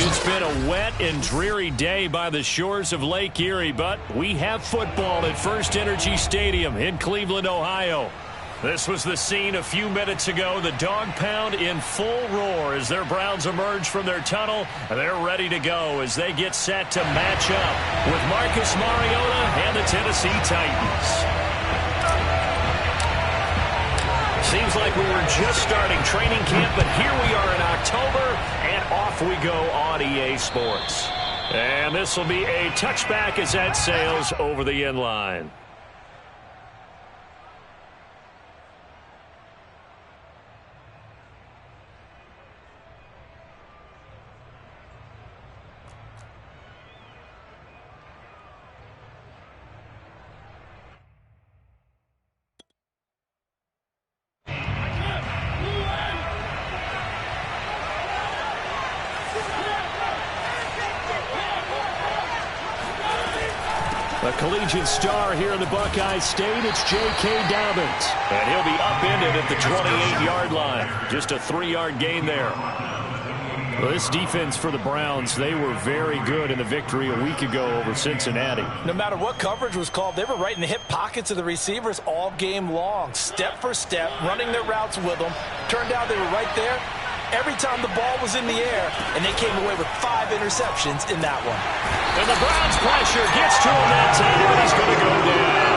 It's been a wet and dreary day by the shores of Lake Erie, but we have football at First Energy Stadium in Cleveland, Ohio. This was the scene a few minutes ago. The dog pound in full roar as their Browns emerge from their tunnel. They're ready to go as they get set to match up with Marcus Mariota and the Tennessee Titans. Seems like we were just starting training camp, but here we are in October, and off we go on EA Sports. And this will be a touchback as that sails over the end line. A collegiate star here in the Buckeye State, it's J.K. Dobbins. And he'll be upended at the 28-yard line. Just a 3-yard gain there. Well, this defense for the Browns, they were very good in the victory a week ago over Cincinnati. No matter what coverage was called, they were right in the hip pockets of the receivers all game long. Step for step, running their routes with them. Turned out they were right there every time the ball was in the air, and they came away with 5 interceptions in that one. And the Browns pressure gets to him that time, and he's going to go down.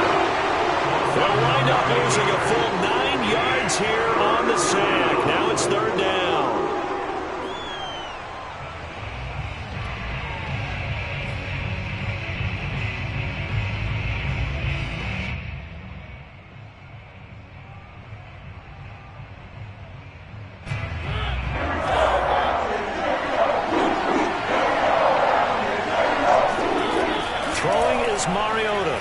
They'll wind up losing a full 9 yards here on the sack. Now it's 3rd down. Mariota.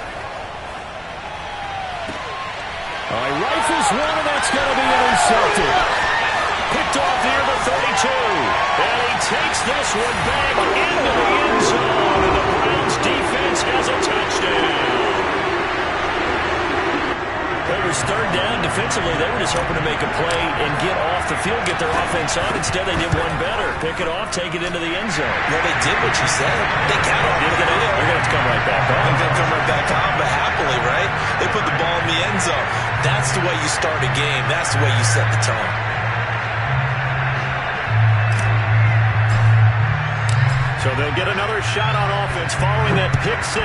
Rifles one, and that's going to be intercepted. Picked off near the 32. And he takes this one back into the end zone. And the Browns defense has a touchdown. It was 3rd down. Defensively, they were just hoping to make a play and get off the field, get their offense on. Instead, they did one better. Pick it off, take it into the end zone. Well, they did what you said. They got off the field. They're going to come right back on. They're going to come right back on, but happily, right? They put the ball in the end zone. That's the way you start a game. That's the way you set the tone. So they'll get another shot on offense following that pick 6.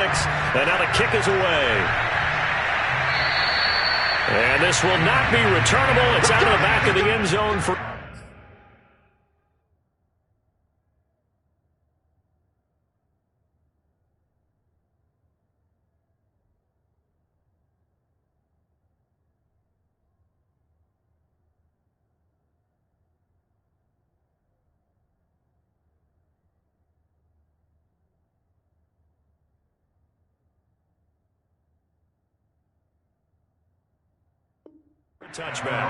And now the kick is away. And this will not be returnable. It's out of the back of the end zone for... touchback.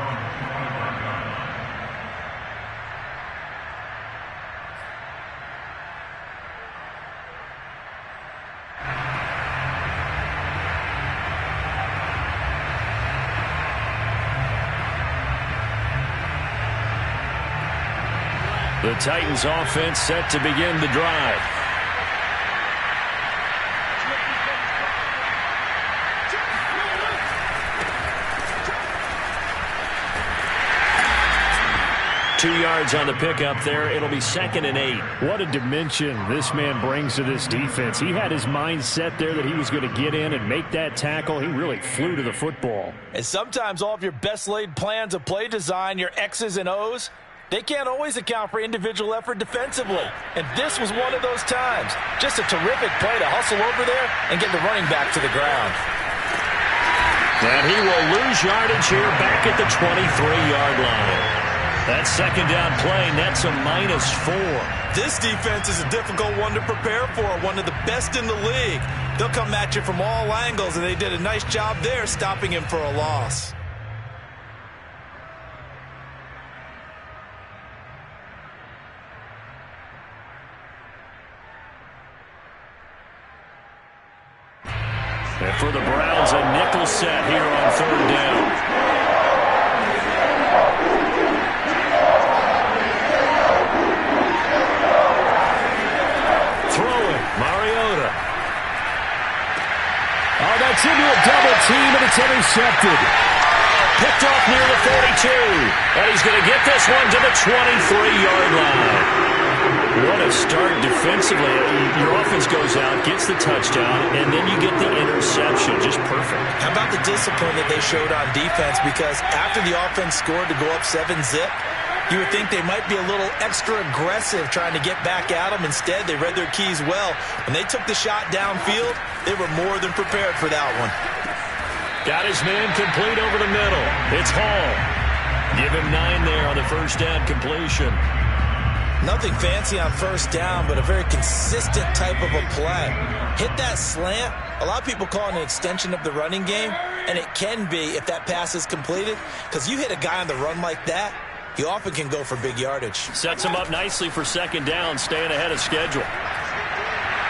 The Titans offense set to begin the drive. Two yards on the pickup there. It'll be 2nd and 8. What a dimension this man brings to this defense. He had his mind set there that he was going to get in and make that tackle. He really flew to the football. And sometimes all of your best laid plans of play design, your X's and O's, they can't always account for individual effort defensively. And this was one of those times. Just a terrific play to hustle over there and get the running back to the ground. And he will lose yardage here back at the 23-yard line. That 2nd down play nets a -4. This defense is a difficult one to prepare for, one of the best in the league. They'll come at you from all angles, and they did a nice job there stopping him for a loss. And for the Browns, a nickel set here on 3rd down. intercepted. Picked off near the 42. And he's going to get this one to the 23-yard line. What a start defensively. Your offense goes out, gets the touchdown, and then you get the interception. Just perfect. How about the discipline that they showed on defense? Because after the offense scored to go up 7-zip, you would think they might be a little extra aggressive trying to get back at them. Instead, they read their keys well. When they took the shot downfield, they were more than prepared for that one. Got his man complete over the middle. It's Hall. Give him 9 there on the first down completion. Nothing fancy on first down, but a very consistent type of a play. Hit that slant. A lot of people call it an extension of the running game, and it can be if that pass is completed, because you hit a guy on the run like that, he often can go for big yardage. Sets him up nicely for second down, staying ahead of schedule.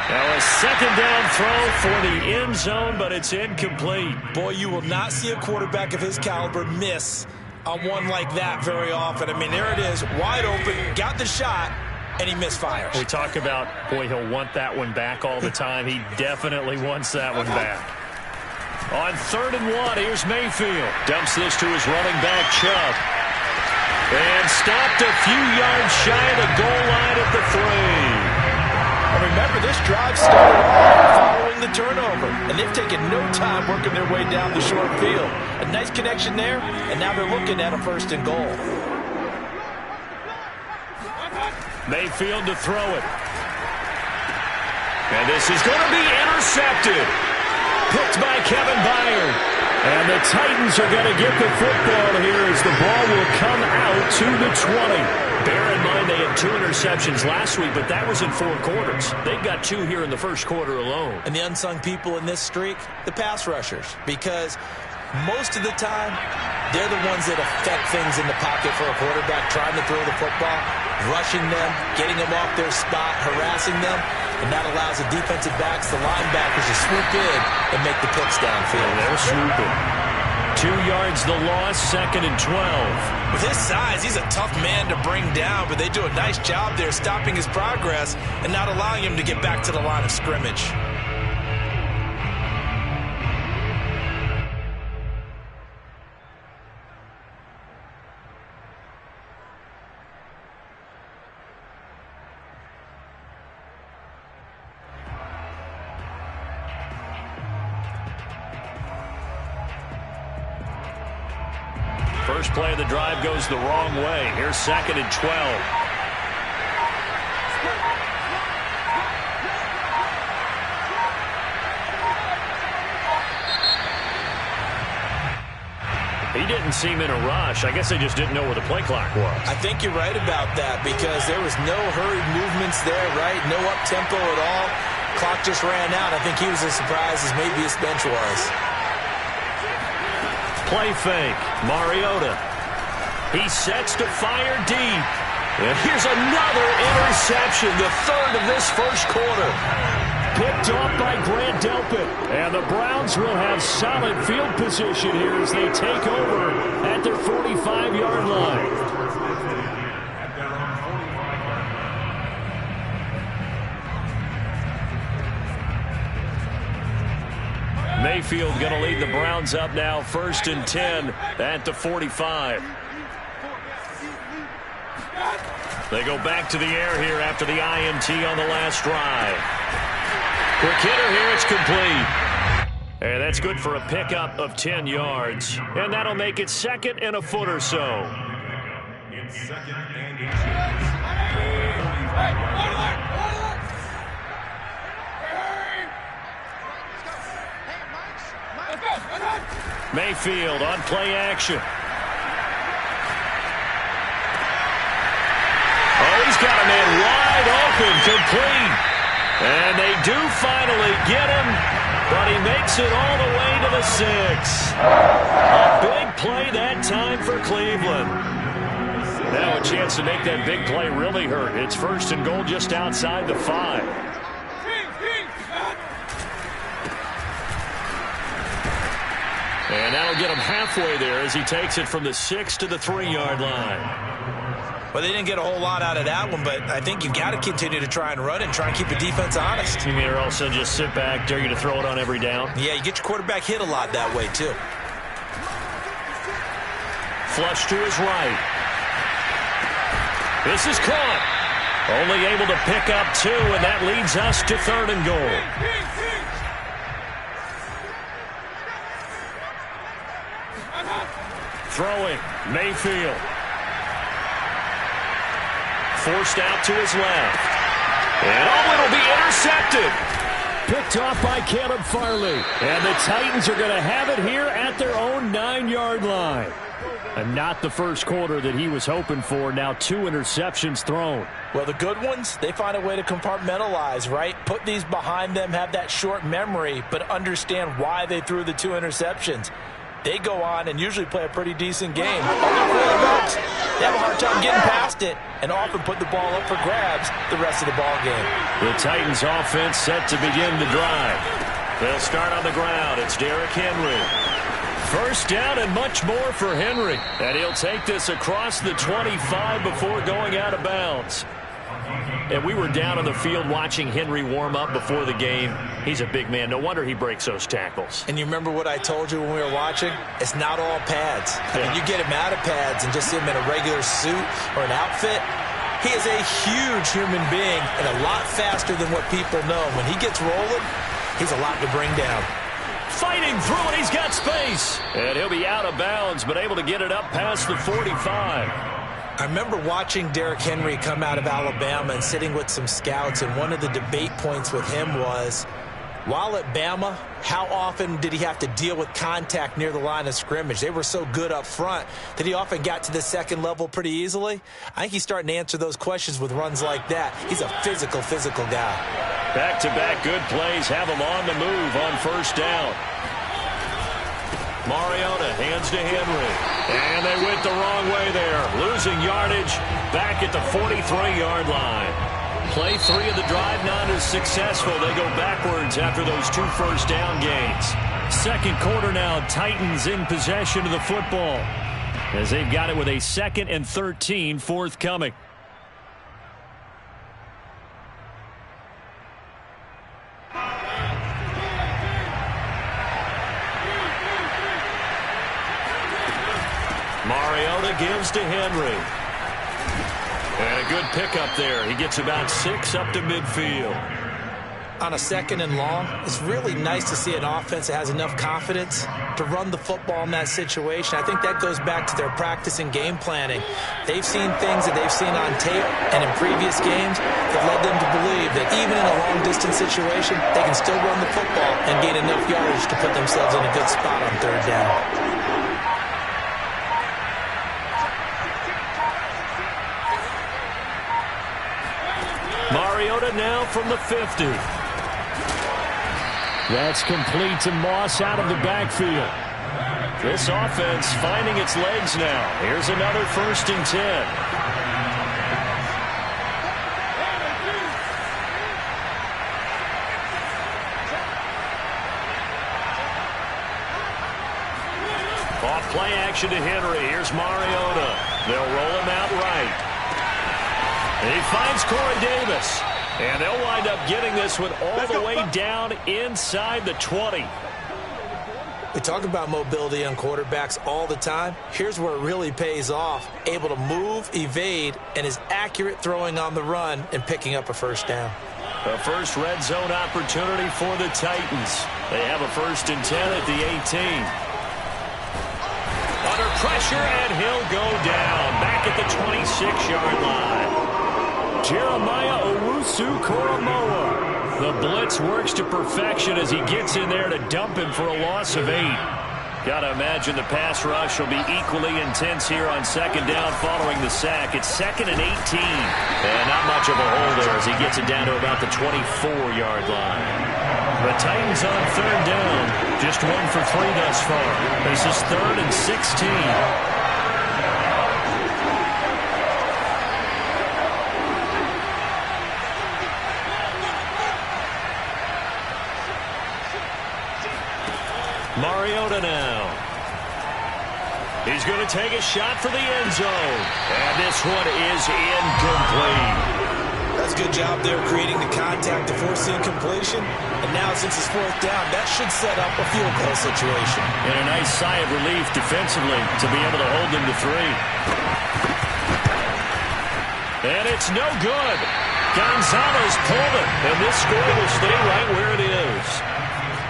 Now a second down throw for the end zone, but it's incomplete. Boy, you will not see a quarterback of his caliber miss on one like that very often. I mean, there it is, wide open, got the shot, and he misfires. We talk about, boy, he'll want that one back all the time. He definitely wants that one back. On 3rd and 1, here's Mayfield. Dumps this to his running back, Chubb. And stopped a few yards shy of the goal line at the 3. And remember, this drive started off following the turnover, and they've taken no time working their way down the short field. A nice connection there, and now they're looking at a 1st and goal. Mayfield to throw it. And this is going to be intercepted. Picked by Kevin Byard. And the Titans are going to get the football here as the ball will come out to the 20. Bear in mind they had 2 interceptions last week, but that was in 4 quarters. They've got 2 here in the first quarter alone. And the unsung people in this streak, the pass rushers, because most of the time, they're the ones that affect things in the pocket for a quarterback, trying to throw the football, rushing them, getting them off their spot, harassing them, and that allows the defensive backs, the linebackers, to swoop in and make the picks downfield. And they're swooping. 2 yards the loss, 2nd and 12. With his size, he's a tough man to bring down, but they do a nice job there stopping his progress and not allowing him to get back to the line of scrimmage. First play of the drive goes the wrong way. Here's 2nd and 12. He didn't seem in a rush. I guess they just didn't know where the play clock was. I think you're right about that because there was no hurried movements there, right? No up-tempo at all. Clock just ran out. I think he was as surprised as maybe his bench was. Play fake. Mariota. He sets to fire deep. And here's another interception, the 3rd of this first quarter. Picked off by Grant Delpit. And the Browns will have solid field position here as they take over at their 45-yard line. Mayfield going to lead the Browns up now, 1st and 10 at the 45. They go back to the air here after the INT on the last drive. Quick hitter here, it's complete. And that's good for a pickup of 10 yards. And that'll make it 2nd and a foot or so. Mayfield on play action. Oh, he's got a man wide open, complete. And they do finally get him, but he makes it all the way to the 6. A big play that time for Cleveland. Now a chance to make that big play really hurt. It's 1st and goal just outside the 5. And that'll get him halfway there as he takes it from the 6 to the 3-yard line. Well, they didn't get a whole lot out of that one, but I think you've got to continue to try and run and try and keep the defense honest. You mean also just sit back, dare you to throw it on every down? Yeah, you get your quarterback hit a lot that way, too. Flush to his right. This is caught. Only able to pick up 2, and that leads us to 3rd and goal. Throwing, Mayfield. Forced out to his left. And it'll be intercepted. Picked off by Caleb Farley. And the Titans are going to have it here at their own 9-yard line. And not the first quarter that he was hoping for. Now 2 interceptions thrown. Well, the good ones, they find a way to compartmentalize, right? Put these behind them, have that short memory, but understand why they threw the 2 interceptions. They go on and usually play a pretty decent game. Other quarterbacks, they have a hard time getting past it and often put the ball up for grabs the rest of the ball game. The Titans offense set to begin the drive. They'll start on the ground. It's Derrick Henry. First down and much more for Henry. And he'll take this across the 25 before going out of bounds. And we were down on the field watching Henry warm up before the game. He's a big man. No wonder he breaks those tackles. And you remember what I told you when we were watching? It's not all pads. I mean, you get him out of pads and just see him in a regular suit or an outfit. He is a huge human being and a lot faster than what people know. When he gets rolling, he's a lot to bring down. Fighting through it, he's got space. And he'll be out of bounds, but able to get it up past the 45. I remember watching Derrick Henry come out of Alabama and sitting with some scouts, and one of the debate points with him was, while at Bama, how often did he have to deal with contact near the line of scrimmage? They were so good up front that he often got to the second level pretty easily. I think he's starting to answer those questions with runs like that. He's a physical guy. Back-to-back good plays have him on the move on first down. Mariota hands to Henry. And they went the wrong way there. Losing yardage back at the 43-yard line. Play 3 of the drive not as successful. They go backwards after those 2 first down gains. Second quarter now. Titans in possession of the football as they've got it with a 2nd and 13 forthcoming. Mariota gives to Henry. And a good pickup there. He gets about 6 up to midfield. On a 2nd and long, it's really nice to see an offense that has enough confidence to run the football in that situation. I think that goes back to their practice and game planning. They've seen things that they've seen on tape and in previous games that led them to believe that even in a long-distance situation, they can still run the football and gain enough yardage to put themselves in a good spot on 3rd down. Mariota now from the 50. That's complete to Moss out of the backfield. This offense finding its legs now. Here's another 1st and 10. Off play action to Henry. Here's Mariota. They'll roll him out right. He finds Corey Davis. And they'll wind up getting this one all the way down inside the 20. We talk about mobility on quarterbacks all the time. Here's where it really pays off. Able to move, evade, and is accurate throwing on the run and picking up a 1st down. The first red zone opportunity for the Titans. They have a 1st and 10 at the 18. Under pressure, and he'll go down back at the 26-yard line. Jeremiah Owusu-Koramoah. The blitz works to perfection as he gets in there to dump him for a loss of 8. Got to imagine the pass rush will be equally intense here on 2nd down following the sack. It's 2nd and 18. And not much of a hole there as he gets it down to about the 24-yard line. The Titans on 3rd down. Just 1 for 3 thus far. This is 3rd and 16. Mariota now. He's going to take a shot for the end zone. And this one is incomplete. Does a good job there creating the contact to force the incompletion. And now since it's fourth down, that should set up a field goal situation. And a nice sigh of relief defensively to be able to hold them to 3. And it's no good. Gonzalez pulled it, and this score will stay right where it is.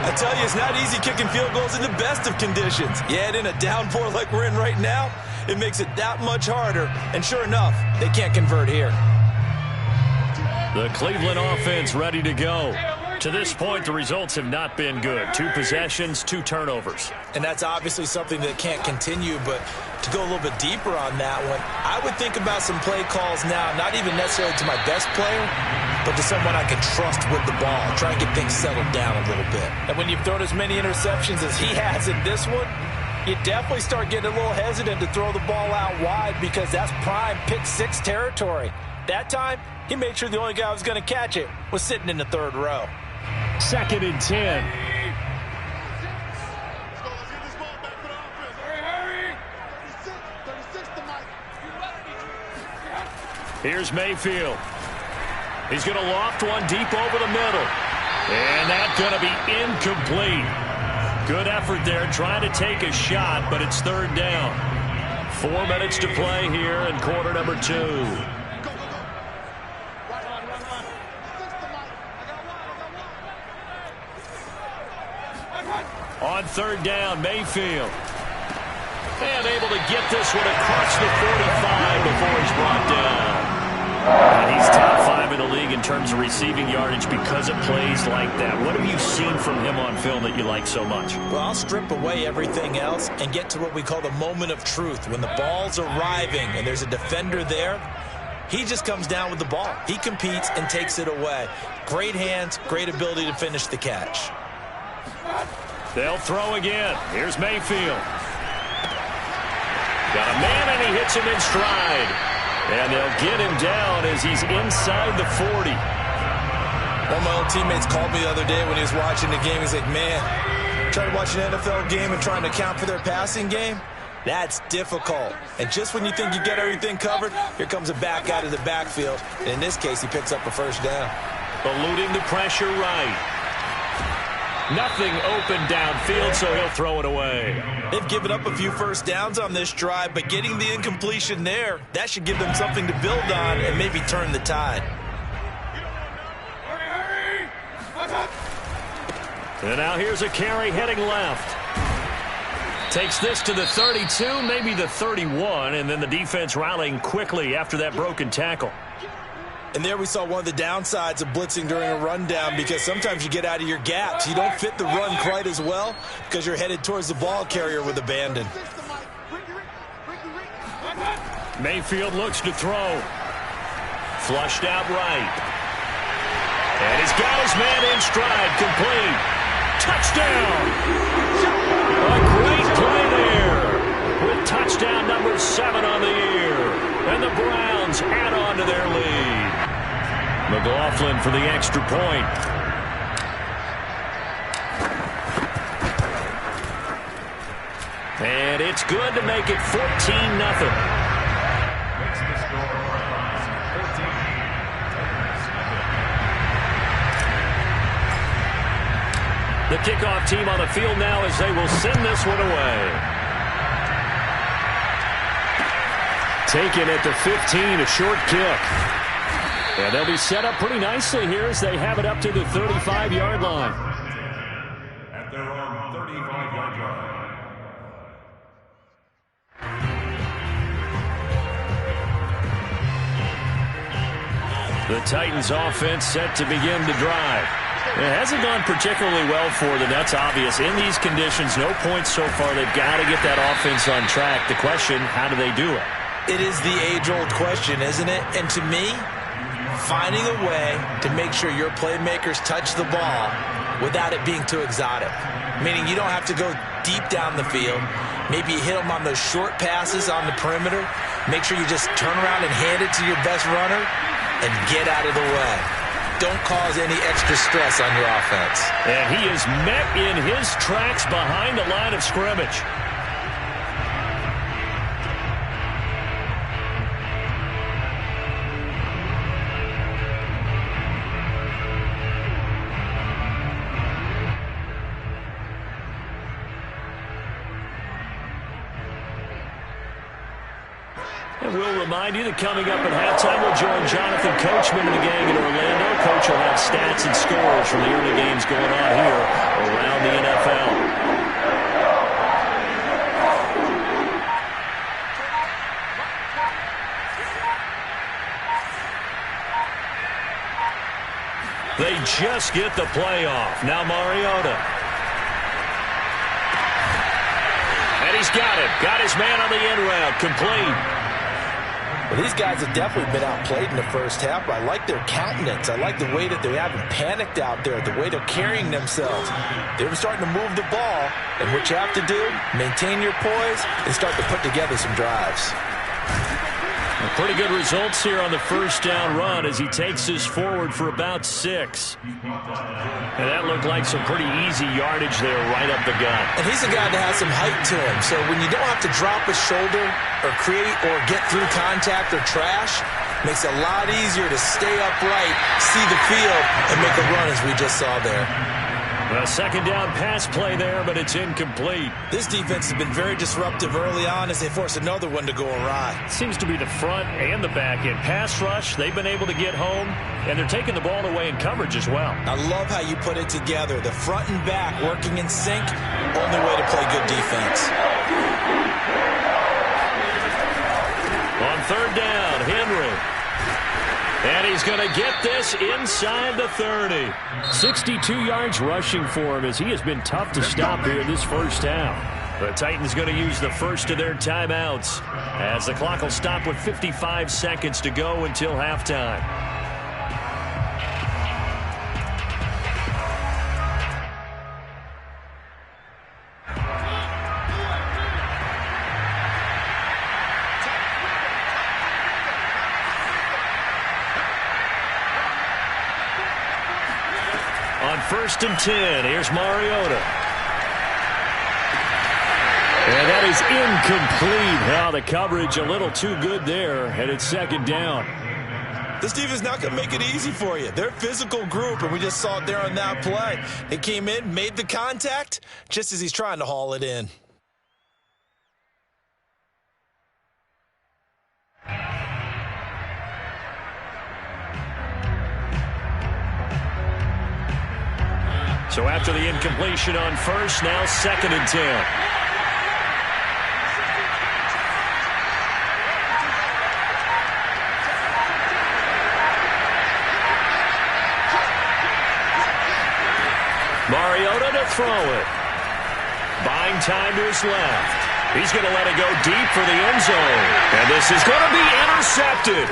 I tell you, it's not easy kicking field goals in the best of conditions. Yet in a downpour like we're in right now, it makes it that much harder. And sure enough, they can't convert here. The Cleveland offense ready to go. To this point, the results have not been good. 2 possessions, 2 turnovers. And that's obviously something that can't continue, but to go a little bit deeper on that one, I would think about some play calls now, not even necessarily to my best player, but to someone I can trust with the ball. Try and get things settled down a little bit. And when you've thrown as many interceptions as he has in this one, you definitely start getting a little hesitant to throw the ball out wide because that's prime pick 6 territory. That time, he made sure the only guy who was going to catch it was sitting in the 3rd row. 2nd and 10. Here's Mayfield. He's going to loft one deep over the middle. And that's going to be incomplete. Good effort there trying to take a shot, but it's 3rd down. 4 minutes to play here in quarter number 2. On 3rd down, Mayfield. And able to get this one across the 45 before he's brought down. And he's top 5 in the league in terms of receiving yardage because of plays like that. What have you seen from him on film that you like so much? Well, I'll strip away everything else and get to what we call the moment of truth. When the ball's arriving and there's a defender there, he just comes down with the ball. He competes and takes it away. Great hands, great ability to finish the catch. They'll throw again. Here's Mayfield. Got a man, and he hits him in stride. And they'll get him down as he's inside the 40. One of my old teammates called me the other day when he was watching the game. He's like, man, trying to watch an NFL game and trying to account for their passing game, that's difficult. And just when you think you get everything covered, here comes a back out of the backfield. And in this case, he picks up a 1st down. Eluding the pressure right. Nothing open downfield, so he'll throw it away. They've given up a few 1st downs on this drive, but getting the incompletion there, that should give them something to build on and maybe turn the tide. And now here's a carry heading left. Takes this to the 32, maybe the 31, and then the defense rallying quickly after that broken tackle. And there we saw one of the downsides of blitzing during a rundown because sometimes you get out of your gaps. You don't fit the run quite as well because you're headed towards the ball carrier with abandon. Mayfield looks to throw. Flushed out right. And he's got his man in stride, complete. Touchdown! A great play there with touchdown number 7 on the year. And the Browns add on to their lead. McLaughlin for the extra point. And it's good to make it 14-0. The kickoff team on the field now as they will send this one away. Taken at the 15, a short kick. And they'll be set up pretty nicely here as they have it up to the 35-yard line. At their own 35-yard line. The Titans offense set to begin the drive. It hasn't gone particularly well for them. That's obvious. In these conditions, no points so far. They've got to get that offense on track. The question, how do they do it? It is the age-old question, isn't it? And to me, finding a way to make sure your playmakers touch the ball without it being too exotic. Meaning you don't have to go deep down the field. Maybe you hit them on those short passes on the perimeter. Make sure you just turn around and hand it to your best runner and get out of the way. Don't cause any extra stress on your offense. And he is met in his tracks behind the line of scrimmage. we'll remind you that coming up at halftime, we'll join Jonathan Coachman and the gang in Orlando. Coach will have stats and scores from the early games going on here around the NFL. They just get the playoff. Now Mariota. And he's got it. Got his man on the in route. Complete. Well, these guys have definitely been outplayed in the first half, but I like their countenance. I like the way that they haven't panicked out there, the way they're carrying themselves. They're starting to move the ball, and what you have to do, maintain your poise and start to put together some drives. Pretty good results here on the first down run as he takes us forward for about 6. And that looked like some pretty easy yardage there right up the gut. And he's a guy that has some height to him, so when you don't have to drop a shoulder or create or get through contact or trash, makes it a lot easier to stay upright, see the field, and make a run as we just saw there. A second down pass play there, but it's incomplete. This defense has been very disruptive early on as they force another one to go awry. Seems to be the front and the back end. Pass rush, they've been able to get home, and they're taking the ball away in coverage as well. I love how you put it together. The front and back working in sync, only way to play good defense. On third down, Henry. And he's going to get this inside the 30. 62 yards rushing for him as he has been tough to stop here this first half. The Titans going to use the first of their timeouts as the clock will stop with 55 seconds to go until halftime. First and 10. Here's Mariota. And that is incomplete. Now the coverage a little too good there, and it's second down. This defense is not going to make it easy for you. They're a physical group, and we just saw it there on that play. They came in, made the contact, just as he's trying to haul it in. So after the incompletion on first, now second and 10. Mariota to throw it. Buying time to his left. He's going to let it go deep for the end zone. And this is going to be intercepted.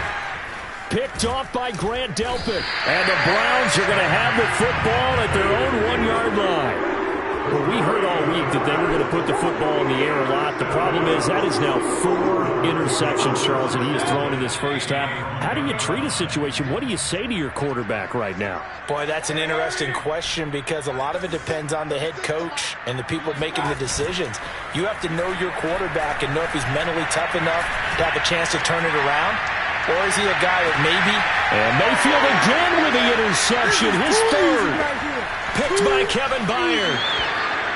Picked off by Grant Delpit. And the Browns are going to have the football at their own 1-yard line. Well, we heard all week that they were going to put the football in the air a lot. The problem is that is now 4 interceptions, Charles, that he has thrown in this first half. How do you treat a situation? What do you say to your quarterback right now? Boy, that's an interesting question because a lot of it depends on the head coach and the people making the decisions. You have to know your quarterback and know if he's mentally tough enough to have a chance to turn it around. Or is he a guy that maybe... And Mayfield again with the interception, his third. Picked by Kevin Byard.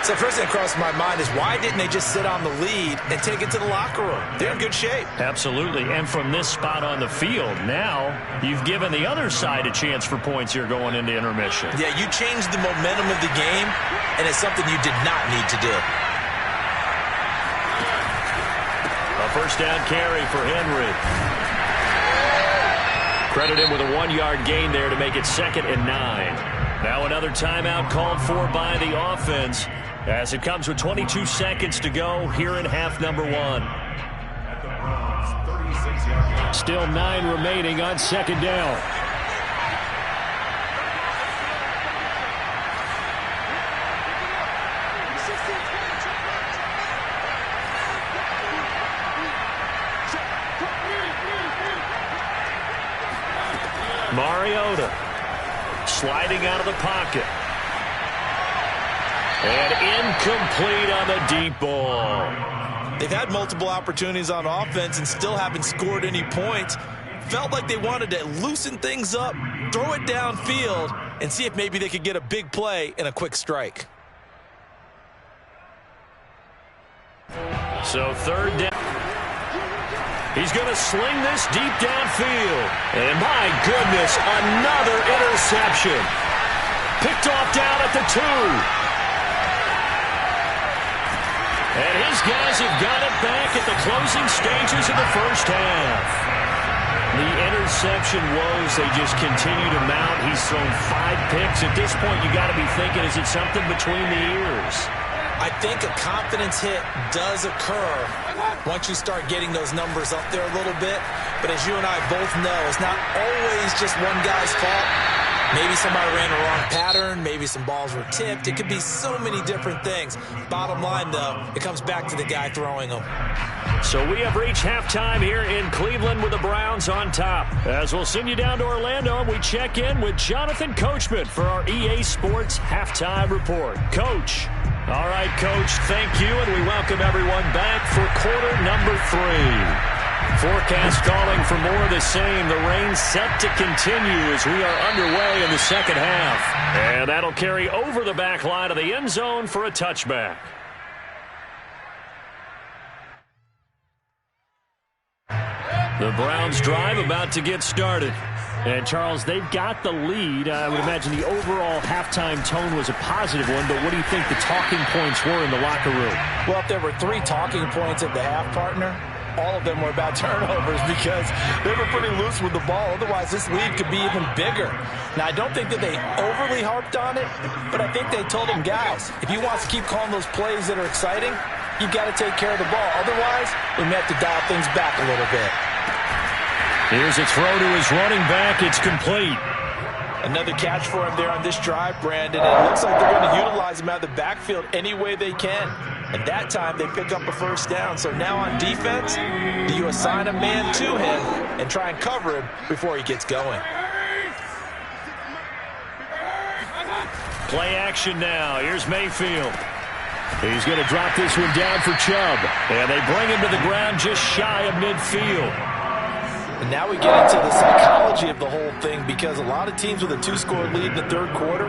So first thing that crossed my mind is why didn't they just sit on the lead and take it to the locker room? They're in good shape. Absolutely. And from this spot on the field, now you've given the other side a chance for points here going into intermission. Yeah, you changed the momentum of the game, and it's something you did not need to do. A first down carry for Henry. Credit him with a 1-yard gain there to make it 2nd and 9. Now another timeout called for by the offense as it comes with 22 seconds to go here in half number 1. Still 9 remaining on second down. Mariota sliding out of the pocket. And incomplete on the deep ball. They've had multiple opportunities on offense and still haven't scored any points. Felt like they wanted to loosen things up, throw it downfield, and see if maybe they could get a big play and a quick strike. So third down. He's going to sling this deep downfield. And my goodness, another interception. Picked off down at the 2. And his guys have got it back at the closing stages of the first half. The interception woes, they just continue to mount. He's thrown 5 picks. At this point, you got to be thinking, is it something between the ears? I think a confidence hit does occur once you start getting those numbers up there a little bit. But as you and I both know, it's not always just one guy's fault. Maybe somebody ran a wrong pattern. Maybe some balls were tipped. It could be so many different things. Bottom line, though, it comes back to the guy throwing them. So we have reached halftime here in Cleveland with the Browns on top. As we'll send you down to Orlando, we check in with Jonathan Coachman for our EA Sports Halftime Report. Coach. All right, Coach, thank you, and we welcome everyone back for quarter number 3. Forecast calling for more of the same. The rain set to continue as we are underway in the second half. And that'll carry over the back line of the end zone for a touchback. The Browns drive about to get started. And, Charles, they've got the lead. I would imagine the overall halftime tone was a positive one, but what do you think the talking points were in the locker room? Well, if there were 3 talking points at the half, partner, all of them were about turnovers because they were pretty loose with the ball. Otherwise, this lead could be even bigger. Now, I don't think that they overly harped on it, but I think they told them, guys, if you want to keep calling those plays that are exciting, you've got to take care of the ball. Otherwise, we may have to dial things back a little bit. Here's a throw to his running back. It's complete. Another catch for him there on this drive, Brandon. And it looks like they're going to utilize him out of the backfield any way they can. And that time they pick up a first down. So now on defense, do you assign a man to him and try and cover him before he gets going? Play action now. Here's Mayfield. He's going to drop this one down for Chubb. And they bring him to the ground just shy of midfield. And now we get into the psychology of the whole thing because a lot of teams with a 2-score lead in the third quarter,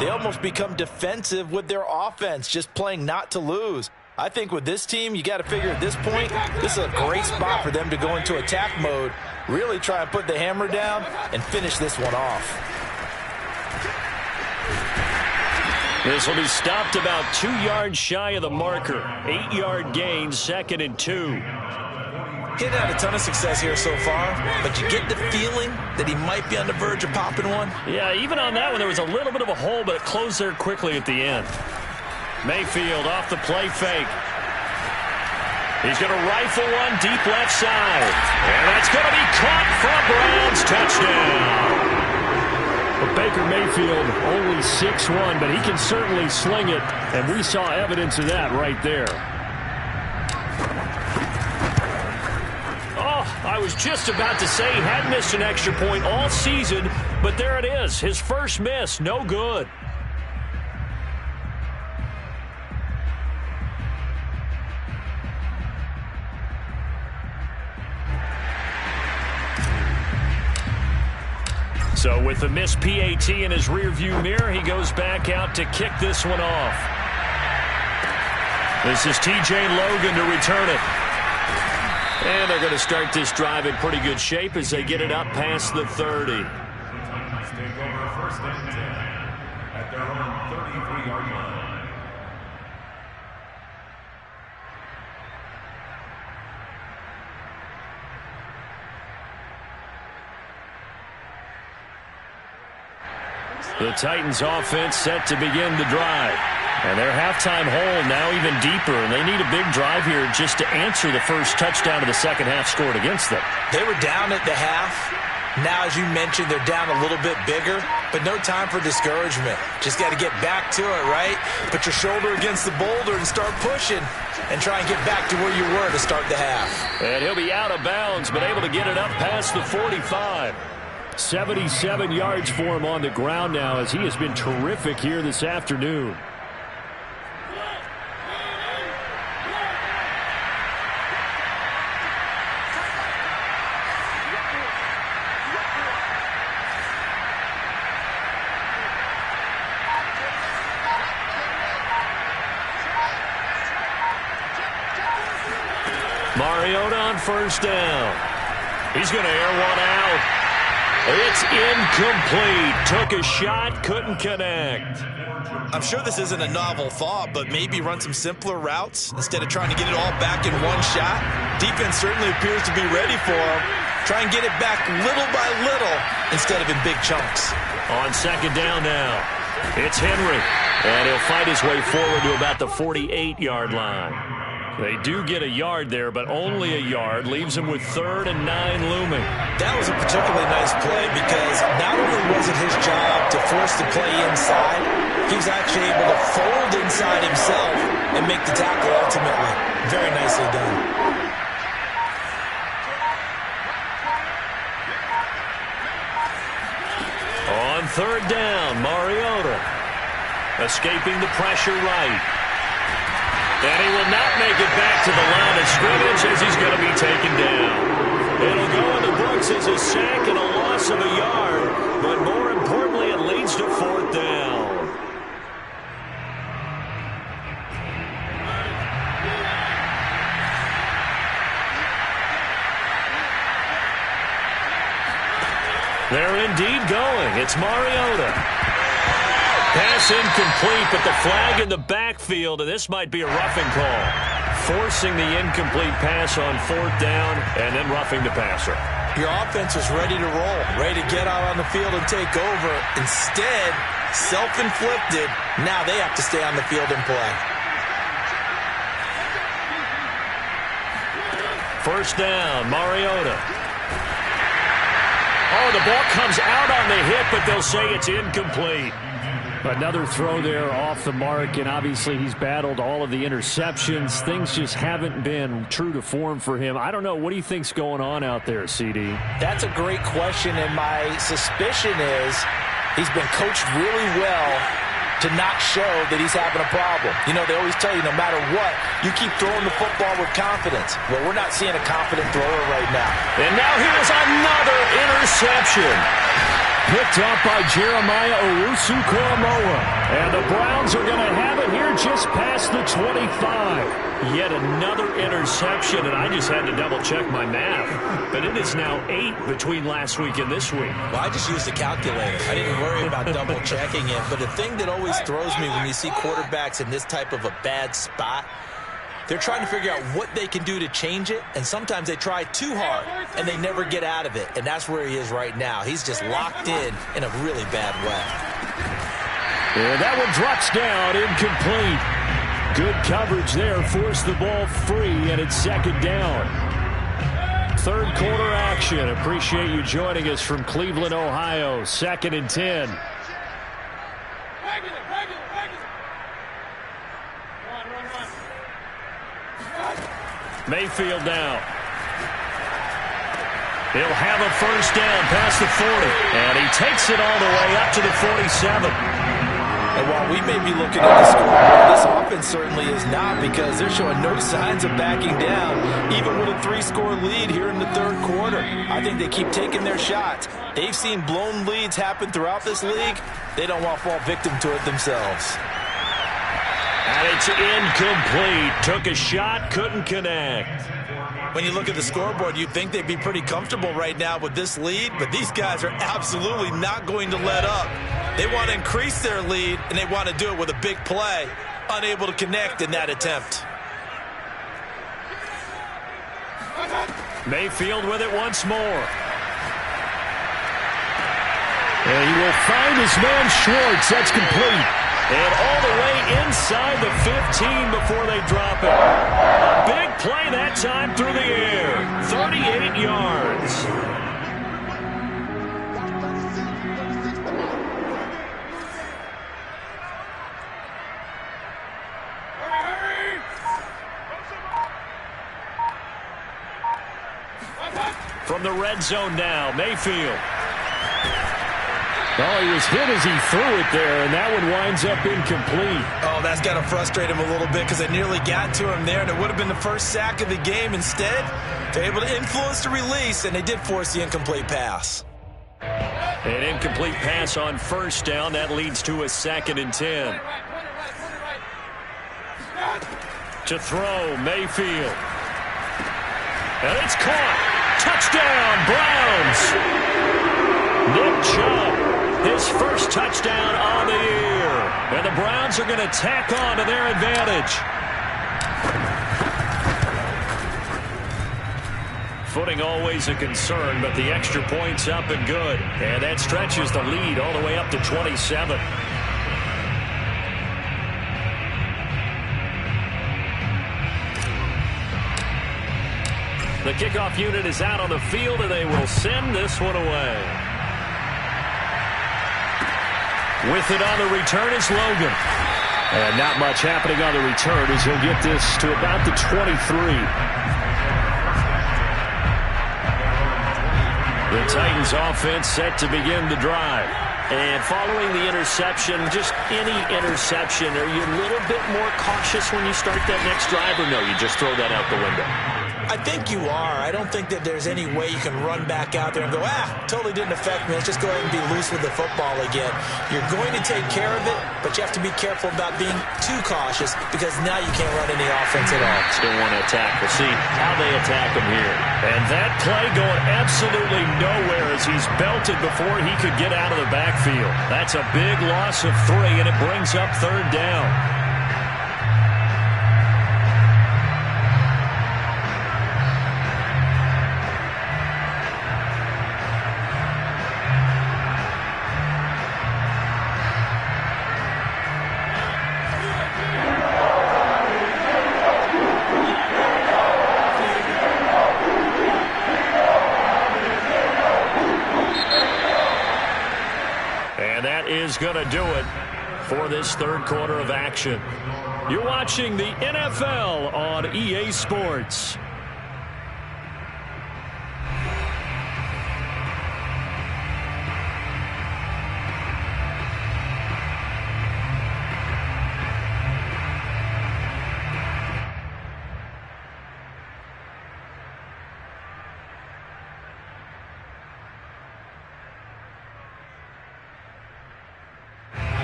they almost become defensive with their offense, just playing not to lose. I think with this team, you got to figure at this point, this is a great spot for them to go into attack mode, really try and put the hammer down and finish this one off. This will be stopped about 2 yards shy of the marker. 8-yard gain, 2nd and 2. He's had a ton of success here so far, but you get the feeling that he might be on the verge of popping one. Yeah, even on that one, there was a little bit of a hole, but it closed there quickly at the end. Mayfield off the play fake. He's going to rifle one deep left side. And that's going to be caught for a Browns touchdown. But Baker Mayfield only 6'1", but he can certainly sling it, and we saw evidence of that right there. I was just about to say he had missed an extra point all season, but there it is. His first miss, no good. So with the missed PAT in his rearview mirror, he goes back out to kick this one off. This is TJ Logan to return it. And they're going to start this drive in pretty good shape as they get it up past the 30. Take over 1st and 10 at their own 33-yard line. The Titans offense set to begin the drive. And their halftime hole now even deeper, and they need a big drive here just to answer the first touchdown of the second half scored against them. They were down at the half. Now, as you mentioned, they're down a little bit bigger, but no time for discouragement. Just got to get back to it, right? Put your shoulder against the boulder and start pushing and try and get back to where you were to start the half. And he'll be out of bounds, but able to get it up past the 45. 77 yards for him on the ground now as he has been terrific here this afternoon. Mariota on first down. He's going to air one out. It's incomplete. Took a shot, couldn't connect. I'm sure this isn't a novel thought, but maybe run some simpler routes instead of trying to get it all back in one shot. Defense certainly appears to be ready for him. Try and get it back little by little instead of in big chunks. On second down now, it's Henry. And he'll fight his way forward to about the 48-yard line. They do get a yard there, but only a yard. Leaves him with 3rd and 9 looming. That was a particularly nice play because not only was it his job to force the play inside, he was actually able to fold inside himself and make the tackle ultimately. Very nicely done. On 3rd down, Mariota escaping the pressure right. And he will not make it back to the line of scrimmage as he's going to be taken down. It'll go in the books as a sack and a loss of a yard, but more importantly, it leads to 4th down. They're indeed going. It's Mariota. Pass incomplete, but the flag in the backfield, and this might be a roughing call. Forcing the incomplete pass on 4th down, and then roughing the passer. Your offense was ready to roll, ready to get out on the field and take over. Instead, self-inflicted, now they have to stay on the field and play. 1st down, Mariota. Oh, the ball comes out on the hit, but they'll say it's incomplete. Another throw there off the mark, and obviously he's battled all of the interceptions. Things just haven't been true to form for him. I don't know. What do you think's going on out there, CD? That's a great question, and my suspicion is he's been coached really well to not show that he's having a problem. You know, they always tell you no matter what, you keep throwing the football with confidence. Well, we're not seeing a confident thrower right now. And now here's another interception. Picked up by Jeremiah Owusu-Koramoah. And the Browns are going to have it here just past the 25. Yet another interception, and I just had to double-check my math. But it is now 8 between last week and this week. Well, I just used a calculator. I didn't worry about double-checking it. But the thing that always throws me when you see quarterbacks in this type of a bad spot, they're trying to figure out what they can do to change it, and sometimes they try too hard, and they never get out of it, and that's where he is right now. He's just locked in a really bad way. And that one drops down, incomplete. Good coverage there, forced the ball free, and it's 2nd down. 3rd quarter action. Appreciate you joining us from Cleveland, Ohio. 2nd and 10. Mayfield now. He'll have a 1st down past the 40. And he takes it all the way up to the 47. And while we may be looking at the scoreboard, this offense certainly is not, because they're showing no signs of backing down, even with a 3-score lead here in the 3rd quarter. I think they keep taking their shots. They've seen blown leads happen throughout this league. They don't want to fall victim to it themselves. And it's incomplete. Took a shot, couldn't connect. When you look at the scoreboard, you'd think they'd be pretty comfortable right now with this lead, but these guys are absolutely not going to let up. They want to increase their lead, and they want to do it with a big play. Unable to connect in that attempt. Mayfield with it once more. And he will find his man Schwartz. That's complete. And all the way inside the 15 before they drop it. A big play that time through the air. 38 yards. From the red zone now, Mayfield. Oh, he was hit as he threw it there, and that one winds up incomplete. Oh, that's got to frustrate him a little bit, because they nearly got to him there, and it would have been the first sack of the game. Instead, they're able to influence the release, and they did force the incomplete pass. An incomplete pass on 1st down. That leads to a 2nd and 10. To throw, Mayfield. And it's caught. Touchdown, Browns. Nick Chubb, his first touchdown on the year. And the Browns are going to tack on to their advantage. Footing always a concern, but the extra point's up and good. And that stretches the lead all the way up to 27. The kickoff unit is out on the field, and they will send this one away. With it on the return is Logan. And not much happening on the return as he'll get this to about the 23. The Titans offense set to begin the drive. And following the interception, just any interception, are you a little bit more cautious when you start that next drive, or no, you just throw that out the window? I think you are. I don't think that there's any way you can run back out there and go, totally didn't affect me. Let's just go ahead and be loose with the football again. You're going to take care of it, but you have to be careful about being too cautious because now you can't run any offense at all. Still want to attack. We'll see how they attack him here. And that play going absolutely nowhere as he's belted before he could get out of the backfield. That's a big loss of 3, and it brings up 3rd down. Is going to do it for this 3rd quarter of action. You're watching the NFL on EA Sports.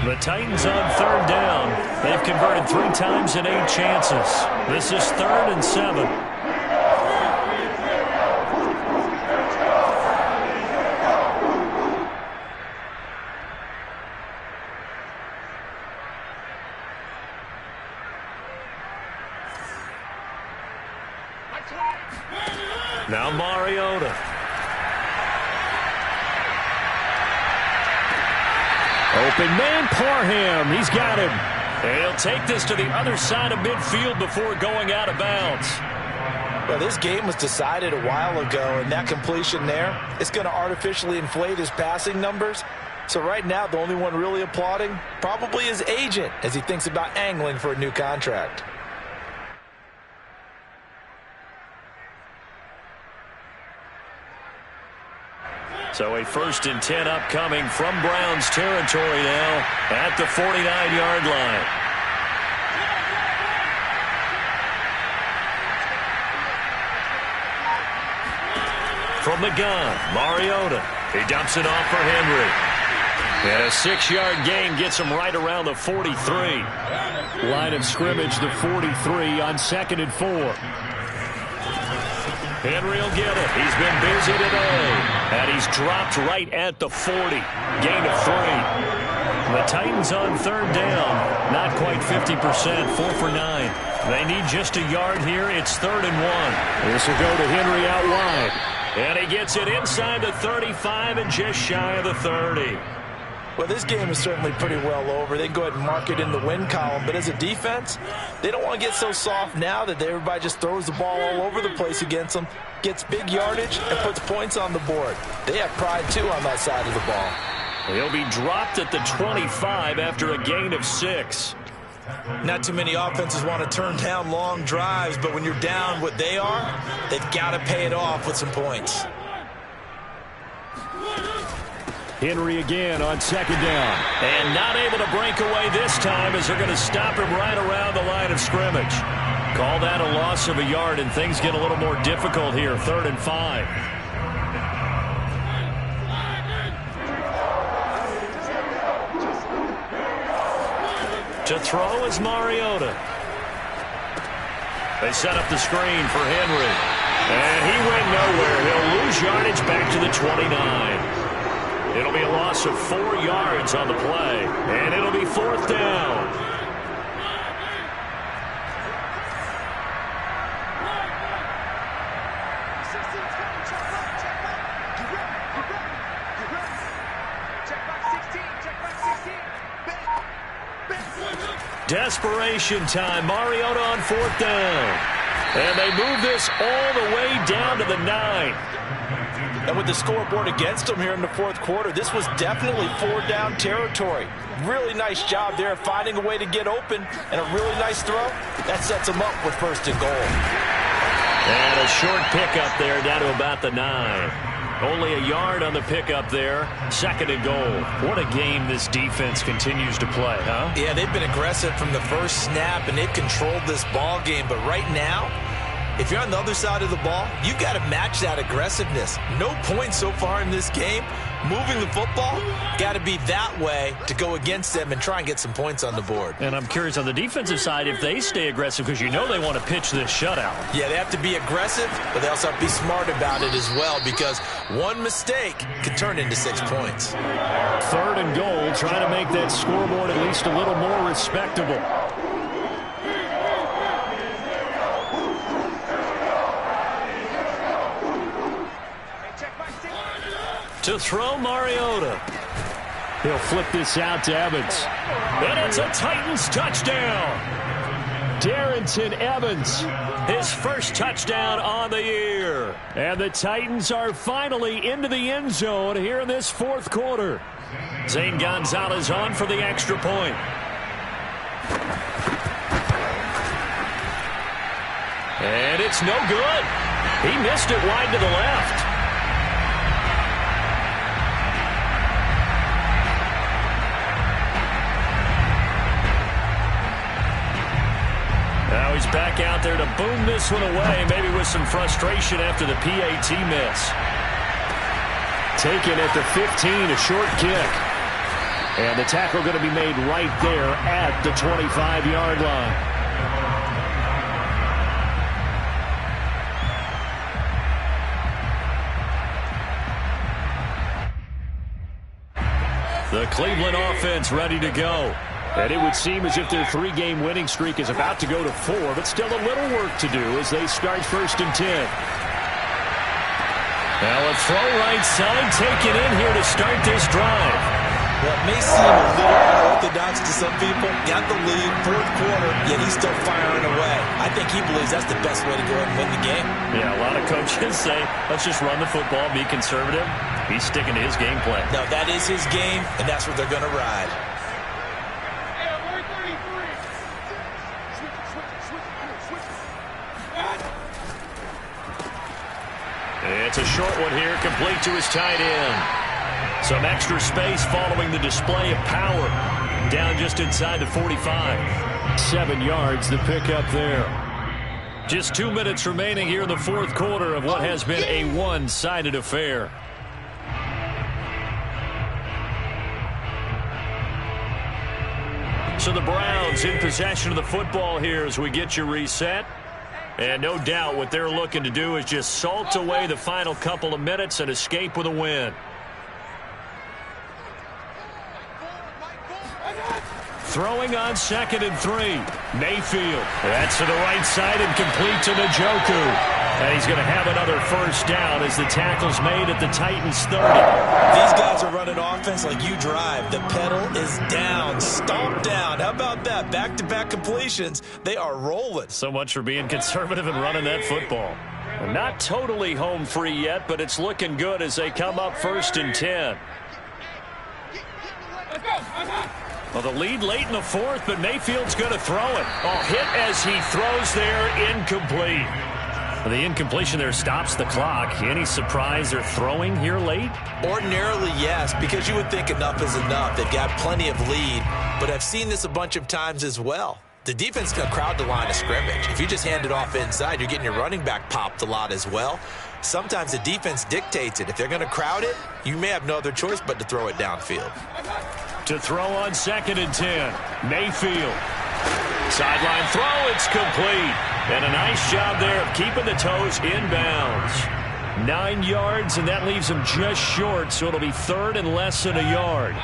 The Titans on 3rd down. They've converted 3 times in 8 chances. This is 3rd and 7. Now Mariota. Open man, Parham. He's got him. And he'll take this to the other side of midfield before going out of bounds. Well, this game was decided a while ago, and that completion there, it's going to artificially inflate his passing numbers. So right now, the only one really applauding probably his agent as he thinks about angling for a new contract. So a 1st and 10 upcoming from Browns territory now at the 49-yard line. From the gun, Mariota. He dumps it off for Henry. And a 6-yard gain gets him right around the 43. Line of scrimmage, the 43 on 2nd and 4. Henry will get it. He's been busy today. And he's dropped right at the 40. Gain of 3. The Titans on 3rd down. Not quite 50%. 4 for 9. They need just a yard here. It's 3rd and 1. This will go to Henry out wide. And he gets it inside the 35 and just shy of the 30. Well, this game is certainly pretty well over. They can go ahead and mark it in the win column. But as a defense, they don't want to get so soft now that everybody just throws the ball all over the place against them, gets big yardage, and puts points on the board. They have pride, too, on that side of the ball. He'll be dropped at the 25 after a gain of 6. Not too many offenses want to turn down long drives, but when you're down what they are, they've got to pay it off with some points. Henry again on 2nd down. And not able to break away this time as they're going to stop him right around the line of scrimmage. Call that a loss of a yard, and things get a little more difficult here. 3rd and 5. To throw is Mariota. They set up the screen for Henry. And he went nowhere. He'll lose yardage back to the 29. It'll be a loss of 4 yards on the play. And it'll be 4th down. Desperation time. Mariota on 4th down. And they move this all the way down to the 9. And with the scoreboard against them here in the 4th quarter, this was definitely 4-down territory. Really nice job there finding a way to get open, and a really nice throw. That sets them up with 1st and goal. And a short pickup there down to about the 9. Only a yard on the pickup there. 2nd and goal. What a game this defense continues to play, huh? Yeah, they've been aggressive from the first snap, and they've controlled this ball game. But right now, if you're on the other side of the ball, you've got to match that aggressiveness. No points so far in this game. Moving the football, got to be that way to go against them and try and get some points on the board. And I'm curious on the defensive side if they stay aggressive, because you know they want to pitch this shutout. Yeah, they have to be aggressive, but they also have to be smart about it as well, because one mistake could turn into 6 points. 3rd and goal, trying to make that scoreboard at least a little more respectable. To throw, Mariota. He'll flip this out to Evans. And it's a Titans touchdown. Darrynton Evans, his first touchdown on the year. And the Titans are finally into the end zone here in this 4th quarter. Zane Gonzalez on for the extra point. And it's no good. He missed it wide to the left. Now he's back out there to boom this one away, maybe with some frustration after the PAT miss. Taken at the 15, a short kick. And the tackle going to be made right there at the 25-yard line. The Cleveland offense ready to go. And it would seem as if their 3-game winning streak is about to go to 4, but still a little work to do as they start 1st and 10. Now a throw right side taken in here to start this drive. Well, it may seem a little unorthodox to some people. Got the lead, 4th quarter, yet he's still firing away. I think he believes that's the best way to go ahead and win the game. Yeah, a lot of coaches say, let's just run the football, be conservative. He's sticking to his game plan. No, that is his game, and that's what they're going to ride. It's a short one here, complete to his tight end. Some extra space following the display of power. Down just inside the 45. 7 yards, the pickup there. Just 2 minutes remaining here in the 4th quarter of what has been a one-sided affair. So the Browns in possession of the football here as we get you reset. And no doubt what they're looking to do is just salt away the final couple of minutes and escape with a win. Throwing on 2nd and 3. Mayfield. That's to the right side and complete to Njoku. And he's going to have another 1st down as the tackle's made at the Titans 30. These guys are running offense like you drive. The pedal is down, stomp down. How about that? Back-to-back completions. They are rolling. So much for being conservative and running that football. Not totally home free yet, but it's looking good as they come up 1st and 10. Well, the lead late in the 4th, but Mayfield's going to throw it. Oh, hit as he throws there, incomplete. The incompletion there stops the clock. Any surprise they're throwing here late? Ordinarily, yes, because you would think enough is enough. They've got plenty of lead, but I've seen this a bunch of times as well. The defense can crowd the line of scrimmage. If you just hand it off inside, you're getting your running back popped a lot as well. Sometimes the defense dictates it. If they're going to crowd it, you may have no other choice but to throw it downfield. To throw on 2nd and 10. Mayfield. Sideline throw, it's complete. And a nice job there of keeping the toes in bounds. 9 yards, and that leaves him just short, so it'll be third and less than a yard.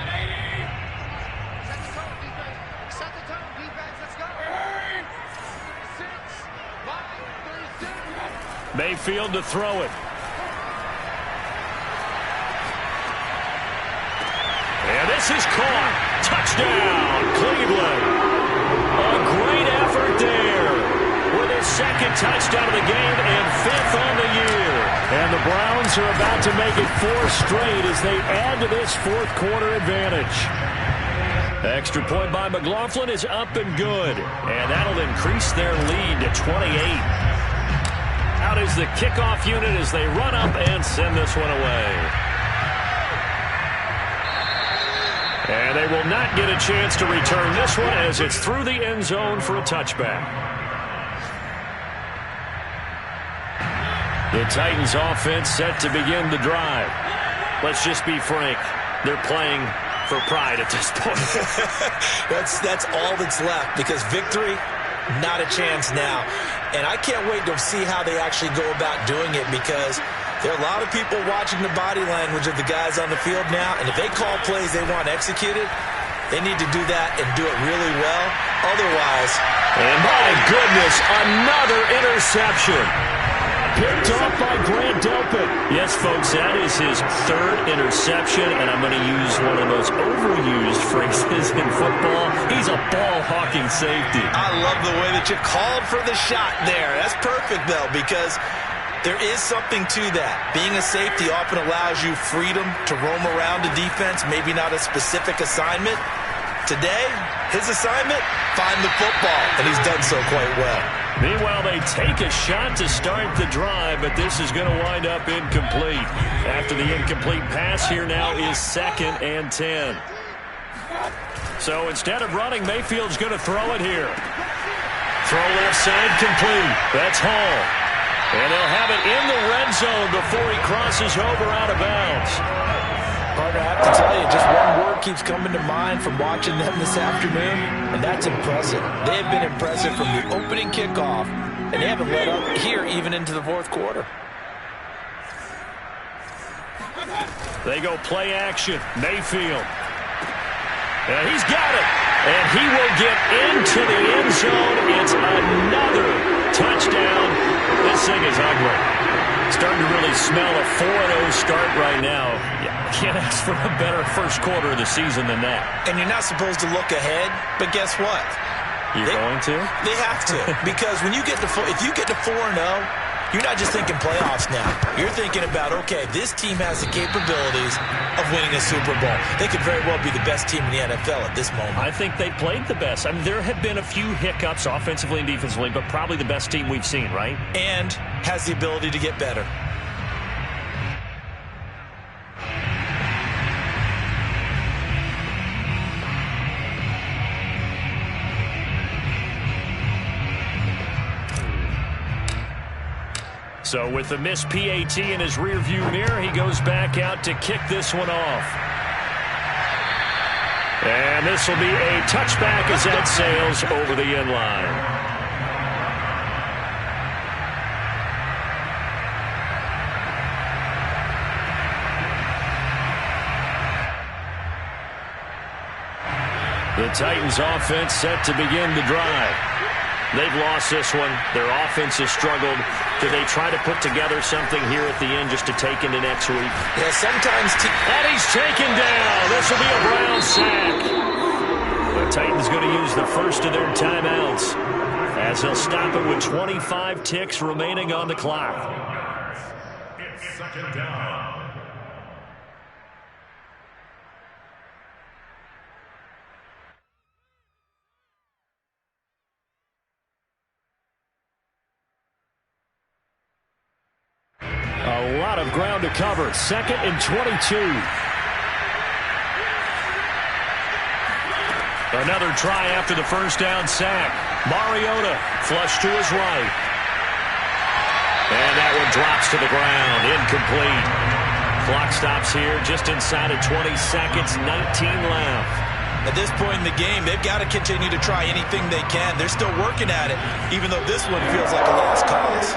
Mayfield to throw it. And this is caught. Touchdown, Cleveland. A great effort there with his second touchdown of the game and 5th on the year. And the Browns are about to make it 4 straight as they add to this fourth quarter advantage. Extra point by McLaughlin is up and good. And that'll increase their lead to 28. Out is the kickoff unit as they run up and send this one away. And they will not get a chance to return this one as it's through the end zone for a touchback. The Titans offense set to begin the drive. Let's just be frank. They're playing for pride at this point. That's all that's left, because victory, not a chance now. And I can't wait to see how they actually go about doing it, because there are a lot of people watching the body language of the guys on the field now, and if they call plays they want executed, they need to do that and do it really well. Otherwise, and my goodness, another interception. Picked off by Grant Delpit. Yes, folks, that is his 3rd interception, and I'm going to use one of the most overused phrases in football. He's a ball-hawking safety. I love the way that you called for the shot there. That's perfect, though, because there is something to that. Being a safety often allows you freedom to roam around the defense, maybe not a specific assignment. Today, his assignment, find the football, and he's done so quite well. Meanwhile, they take a shot to start the drive, but this is going to wind up incomplete. After the incomplete pass, here now is 2nd and 10. So instead of running, Mayfield's going to throw it here. Throw left side complete. That's Hall. And they'll have it in the red zone before he crosses over out of bounds. Partner, I have to tell you, just one word keeps coming to mind from watching them this afternoon, and that's impressive. They have been impressive from the opening kickoff, and they haven't let up here even into the fourth quarter. They go play action. Mayfield. And he's got it. And he will get into the end zone. It's another touchdown. This thing is ugly. Starting to really smell a 4-0 start right now. Can't ask for a better first quarter of the season than that. And you're not supposed to look ahead, but guess what? You're going to? They have to. Because when you get to if you get to 4-0, you're not just thinking playoffs now. You're thinking about, okay, this team has the capabilities of winning a Super Bowl. They could very well be the best team in the NFL at this moment. I think they played the best. I mean, there have been a few hiccups offensively and defensively, but probably the best team we've seen, right? And has the ability to get better. So with the missed PAT in his rearview mirror, he goes back out to kick this one off. And this will be a touchback as that sails over the end line. The Titans offense set to begin the drive. They've lost this one. Their offense has struggled. Do they try to put together something here at the end just to take into next week? Yeah, sometimes. And he's taken down. This will be a Brown sack. The Titans going to use the first of their timeouts as they'll stop it with 25 ticks remaining on the clock. It's 2nd down. A lot of ground to cover. 2nd and 22. Another try after the first down sack. Mariota flush to his right. And that one drops to the ground. Incomplete. Clock stops here just inside of 20 seconds. 19 left. At this point in the game, they've got to continue to try anything they can. They're still working at it, even though this one feels like a lost cause.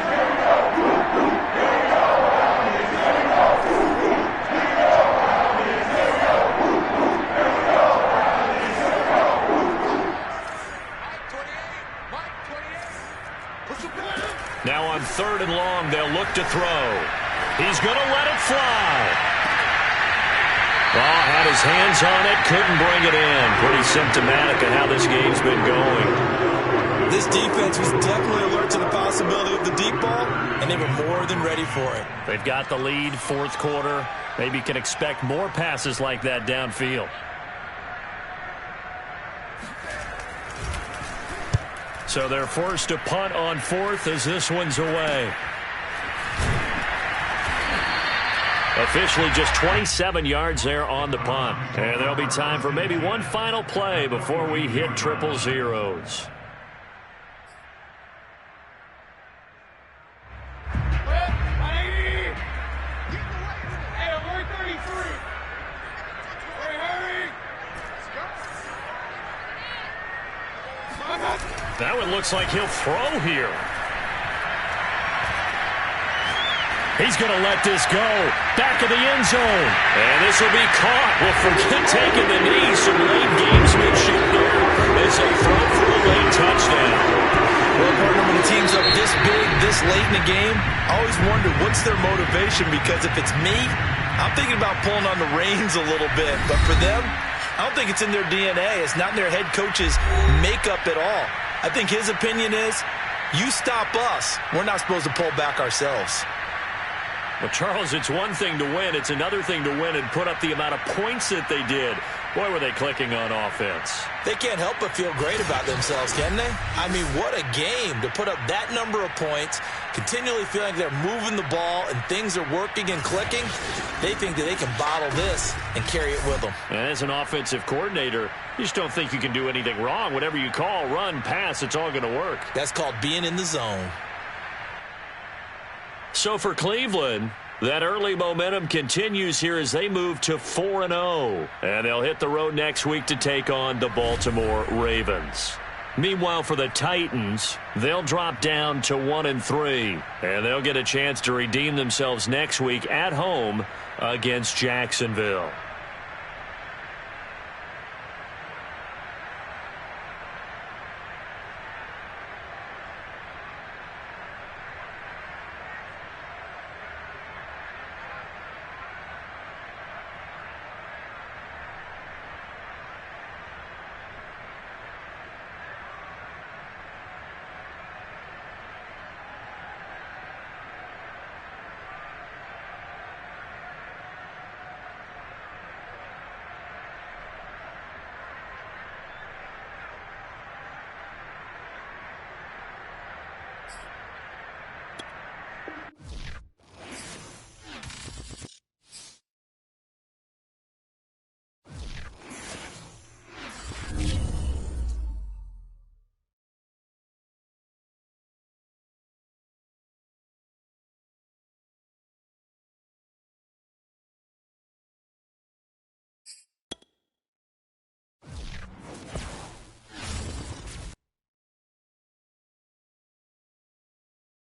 Now on 3rd and long, they'll look to throw. He's going to let it fly. Had his hands on it, couldn't bring it in. Pretty symptomatic of how this game's been going. This defense was definitely alert to the possibility of the deep ball, and they were more than ready for it. They've got the lead, 4th quarter. Maybe can expect more passes like that downfield. So they're forced to punt on 4th as this one's away. Officially just 27 yards there on the punt. And there'll be time for maybe one final play before we hit triple zeros. That one looks like he'll throw here. He's going to let this go. Back of the end zone. And this will be caught. Well, forget taking the knee. Some late gamesmanship there as they throw for a late touchdown. Well, partner, when the team's up this big, this late in the game, I always wonder what's their motivation, because if it's me, I'm thinking about pulling on the reins a little bit. But for them, I don't think it's in their DNA. It's not in their head coach's makeup at all. I think his opinion is, you stop us, we're not supposed to pull back ourselves. Well, Charles, it's one thing to win. It's another thing to win and put up the amount of points that they did. Boy, were they clicking on offense. They can't help but feel great about themselves, can they? I mean, what a game to put up that number of points, continually feeling they're moving the ball and things are working and clicking. They think that they can bottle this and carry it with them. And as an offensive coordinator, you just don't think you can do anything wrong. Whatever you call, run, pass, it's all going to work. That's called being in the zone. So for Cleveland, that early momentum continues here as they move to 4-0. And they'll hit the road next week to take on the Baltimore Ravens. Meanwhile, for the Titans, they'll drop down to 1-3. And they'll get a chance to redeem themselves next week at home against Jacksonville.